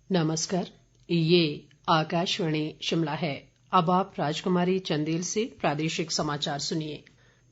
नमस्कार, ये आकाशवाणी शिमला है। अब आप राजकुमारी चंदेल से प्रादेशिक समाचार सुनिए।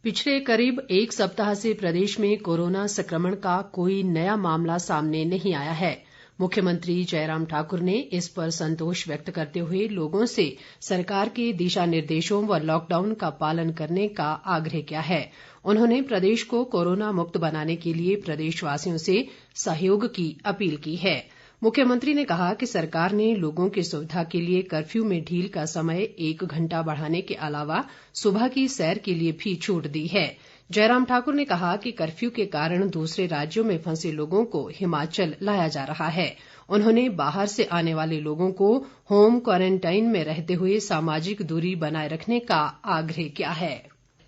पिछले करीब एक सप्ताह से प्रदेश में कोरोना संक्रमण का कोई नया मामला सामने नहीं आया है। मुख्यमंत्री जयराम ठाकुर ने इस पर संतोष व्यक्त करते हुए लोगों से सरकार के दिशा निर्देशों व लॉकडाउन का पालन करने का आग्रह किया है। उन्होंने प्रदेश को कोरोना मुक्त बनाने के लिए प्रदेशवासियों से सहयोग की अपील की है। मुख्यमंत्री ने कहा कि सरकार ने लोगों की सुविधा के लिए कर्फ्यू में ढील का समय 1 घंटा बढ़ाने के अलावा सुबह की सैर के लिए भी छूट दी है। जयराम ठाकुर ने कहा कि कर्फ्यू के कारण दूसरे राज्यों में फंसे लोगों को हिमाचल लाया जा रहा है। उन्होंने बाहर से आने वाले लोगों को होम क्वारंटाइन में रहते हुए सामाजिक दूरी बनाए रखने का आग्रह किया है।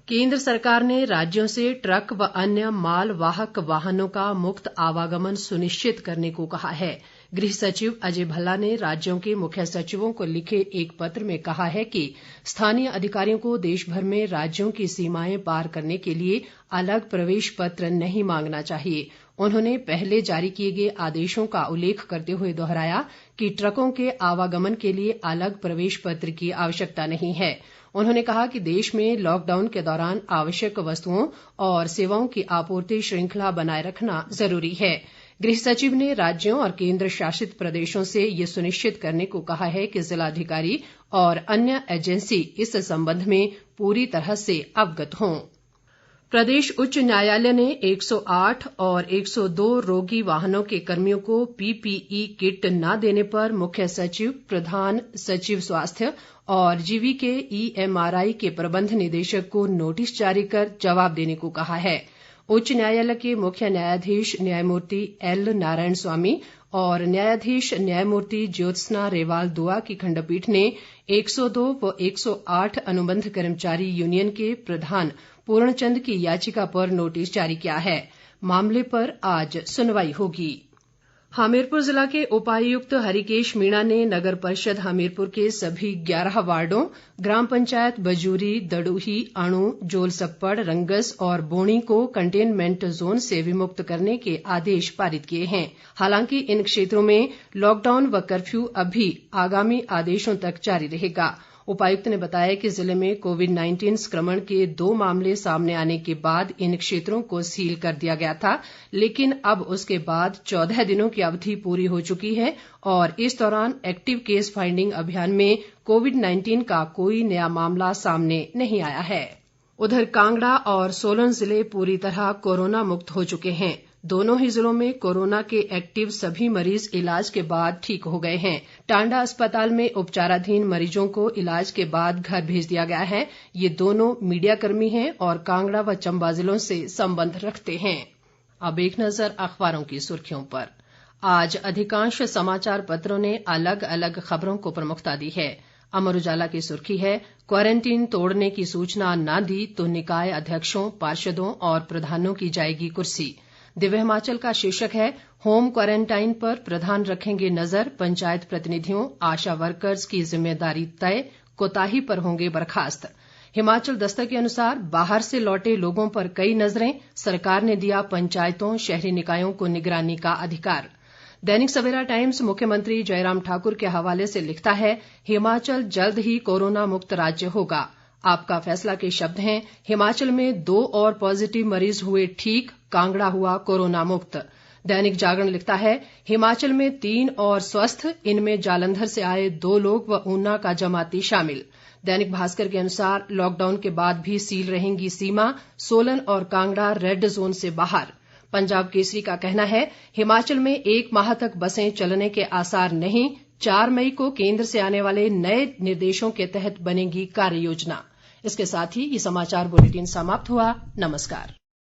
केंद्र सरकार ने राज्यों से ट्रक व अन्य माल वाहक वाहनों का मुक्त आवागमन सुनिश्चित करने को कहा है। गृह सचिव अजय भल्ला ने राज्यों के मुख्य सचिवों को लिखे एक पत्र में कहा है कि स्थानीय अधिकारियों को देशभर में राज्यों की सीमाएं पार करने के लिए अलग प्रवेश पत्र नहीं मांगना चाहिए। उन्होंने पहले जारी किए गए आदेशों का उल्लेख करते हुए दोहराया कि ट्रकों के आवागमन के लिए अलग प्रवेश पत्र की आवश्यकता नहीं है। उन्होंने कहा कि देश में लॉकडाउन के दौरान आवश्यक वस्तुओं और सेवाओं की आपूर्ति श्रृंखला बनाए रखना जरूरी है। गृह सचिव ने राज्यों और केंद्र शासित प्रदेशों से ये सुनिश्चित करने को कहा है कि जिलाधिकारी और अन्य एजेंसी इस संबंध में पूरी तरह से अवगत हों। प्रदेश उच्च न्यायालय ने 108 और 102 रोगी वाहनों के कर्मियों को पीपीई किट न देने पर मुख्य सचिव, प्रधान सचिव स्वास्थ्य और जीवी के ईएमआरआई के प्रबंध निदेशक को नोटिस जारी कर जवाब देने को कहा है। उच्च न्यायालय के मुख्य न्यायाधीश न्यायमूर्ति एल नारायण स्वामी और न्यायाधीश न्यायमूर्ति ज्योत्सना रेवाल दुआ की खंडपीठ ने 102 व 108 अनुबंध कर्मचारी यूनियन के प्रधान पूर्णचंद की याचिका पर नोटिस जारी किया है। मामले पर आज सुनवाई होगी। हमीरपुर जिला के उपायुक्त हरिकेश मीणा ने नगर परिषद हमीरपुर के सभी 11 वार्डों ग्राम पंचायत बजूरी, दड़ूही, अणु, जोलसप्पड़, रंगस और बोणी को कंटेनमेंट जोन से विमुक्त करने के आदेश पारित किए हैं। हालांकि इन क्षेत्रों में लॉकडाउन व कर्फ्यू अभी आगामी आदेशों तक जारी रहेगा। उपायुक्त ने बताया कि जिले में कोविड-19 संक्रमण के 2 मामले सामने आने के बाद इन क्षेत्रों को सील कर दिया गया था, लेकिन अब उसके बाद 14 दिनों की अवधि पूरी हो चुकी है और इस दौरान एक्टिव केस फाइंडिंग अभियान में कोविड-19 का कोई नया मामला सामने नहीं आया है। उधर कांगड़ा और सोलन जिले पूरी तरह कोरोना मुक्त हो चुके हैं। दोनों ही जिलों में कोरोना के एक्टिव सभी मरीज इलाज के बाद ठीक हो गए हैं। टांडा अस्पताल में उपचाराधीन मरीजों को इलाज के बाद घर भेज दिया गया है। ये दोनों मीडिया कर्मी हैं और कांगड़ा व चंबा जिलों से संबंध रखते हैं। अब एक नजर अखबारों की सुर्खियों पर। आज अधिकांश समाचार पत्रों ने अलग अलग खबरों को प्रमुखता दी है। अमर उजाला की सुर्खी है, क्वारंटीन तोड़ने की सूचना न दी तो निकाय अध्यक्षों, पार्षदों और प्रधानों की जाएगी कुर्सी। दिव्य हिमाचल का शीर्षक है, होम क्वारंटाइन पर प्रधान रखेंगे नजर, पंचायत प्रतिनिधियों, आशा वर्कर्स की जिम्मेदारी तय, कोताही पर होंगे बर्खास्त। हिमाचल दस्तक के अनुसार बाहर से लौटे लोगों पर कई नजरें, सरकार ने दिया पंचायतों, शहरी निकायों को निगरानी का अधिकार। दैनिक सवेरा टाइम्स मुख्यमंत्री जयराम ठाकुर के हवाले से लिखता है, हिमाचल जल्द ही कोरोना मुक्त राज्य होगा। आपका फैसला के शब्द हैं, हिमाचल में 2 और पॉजिटिव मरीज हुए ठीक, कांगड़ा हुआ कोरोना मुक्त। दैनिक जागरण लिखता है, हिमाचल में 3 और स्वस्थ, इनमें जालंधर से आए 2 लोग व ऊना का जमाती शामिल। दैनिक भास्कर के अनुसार लॉकडाउन के बाद भी सील रहेंगी सीमा, सोलन और कांगड़ा रेड जोन से बाहर। पंजाब केसरी का कहना है, हिमाचल में 1 माह तक बसें चलने के आसार नहीं, 4 मई को केंद्र से आने वाले नए निर्देशों के तहत बनेगी कार्य योजना। इसके साथ ही ये समाचार बुलेटिन समाप्त हुआ। नमस्कार।